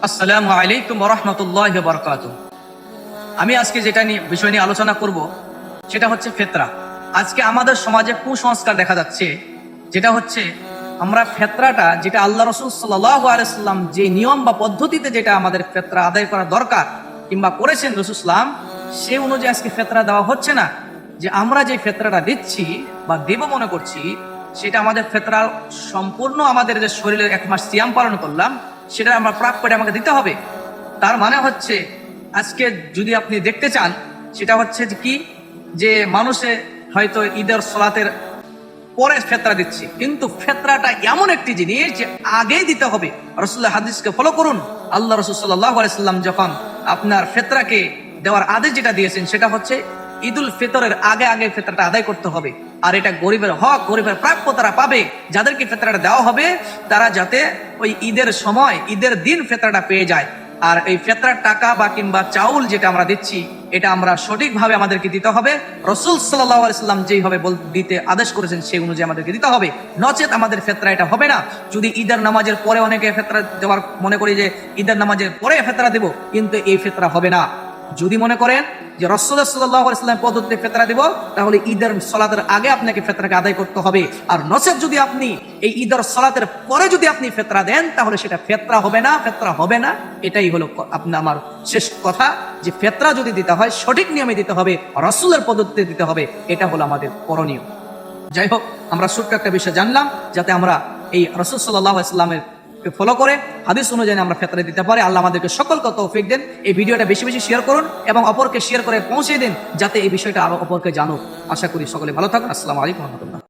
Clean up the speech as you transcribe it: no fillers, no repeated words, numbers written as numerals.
আসসালামু আলাইকুম ওয়া রাহমাতুল্লাহি ওয়া বারাকাতুহু। আমি আজকে যেটা নিয়ে বিষয় নিয়ে আলোচনা করব সেটা হচ্ছে ফিতরা। আজকে আমাদের সমাজে কুসংস্কার দেখা যাচ্ছে, যেটা হচ্ছে আমরা ফিতরাটা, যেটা আল্লাহ রাসূল সাল্লাল্লাহু আলাইহি সাল্লাম যে নিয়ম বা পদ্ধতিতে যেটা আমাদের ফিতরা আদায় করা দরকার কিংবা করেছেন রাসূল সাল্লাম, সে অনুযায়ী আজকে ফিতরা দেওয়া হচ্ছে না। যে আমরা যে ফিতরাটা দিচ্ছি বা দেব মনে করছি, সেটা আমাদের ফিতরা সম্পূর্ণ আমাদের যে শরীরের 1 মাস সিয়াম পালন করলাম সেটা আমরা প্রাপ্য করে আমাকে দিতে হবে। তার মানে হচ্ছে আজকে যদি আপনি দেখতে চান, সেটা হচ্ছে যে কি, যে মানুষে হয়তো ঈদের সালাতের পরে ফিতরা দিচ্ছে, কিন্তু ফিতরাটা এমন একটি জিনিস যে আগেই দিতে হবে। রাসূলুল্লাহ হাদিসকে ফলো করুন। আল্লাহ রাসূল সাল্লাল্লাহু আলাইহি সাল্লাম যখন আপনার ফিতরাকে দেওয়ার আদেশ যেটা দিয়েছেন, সেটা হচ্ছে ঈদুল ফিতরের আগে আগে ফিতরাটা আদায় করতে হবে। আর এটা গরিবের হক, গরিবের প্রাপ্য তারা পাবে। যাদেরকে ফিতরাটা দেওয়া হবে তারা যাতে ওই ঈদের সময়, ঈদের দিন ফিতরাটা পেয়ে যায়। আর এই ফিতরার টাকা বা কিংবা চাউল যেটা আমরা দিচ্ছি, এটা আমরা সঠিকভাবে আমাদেরকে দিতে হবে। রাসূল সাল্লাল্লাহু আলাইহি সাল্লাম যেইভাবে দিতে আদেশ করেছেন সেই অনুযায়ী আমাদেরকে দিতে হবে, নচেত আমাদের ফিতরা এটা হবে না। যদি ঈদের নামাজের পরে অনেকে ফিতরা দেওয়ার মনে করি যে ঈদের নামাজের পরে ফিতরা দেব, কিন্তু এই ফিতরা হবে না। যদি মনে করেন যে রাসূলুল্লাহ সাল্লাল্লাহু আলাইহি ওয়াসাল্লাম পদ্ধতিতে ফিতরা দেব, তাহলে ঈদের সালাতের আগে আপনাকে ফিতরাকে আদায় করতে হবে। আর নচেত যদি আপনি এই ঈদের সালাতের পরে যদি আপনি ফিতরা দেন, তাহলে সেটা ফিতরা হবে না, ফিতরা হবে না। এটাই হলো আমার শেষ কথা, যে ফিতরা যদি দিতে হয় সঠিক নিয়মে দিতে হবে, রাসূলের পদ্ধতিতে দিতে হবে। এটা হলো আমাদের করণীয়। যাই হোক, আমরা ছোট্ট একটা বিষয় জানলাম, যাতে আমরা এই রাসূল সাল্লাল্লাহু আলাইহি ওয়াসাল্লামের ফলো করে হাদিস অনুযায়ী আমরা ফিতরা দিতে পারি। আল্লাহ আমাদেরকে সকলকে তৌফিক দেন। এই ভিডিওটা বেশি বেশি শেয়ার করুন এবং অপরকে শেয়ার করে পৌঁছে দিন, যাতে এই বিষয়টা আরো অপরকে জানুক। আশা করি সকলে ভালো থাকুন। আসসালামু আলাইকুম ওয়া রাহমাতুল্লাহ।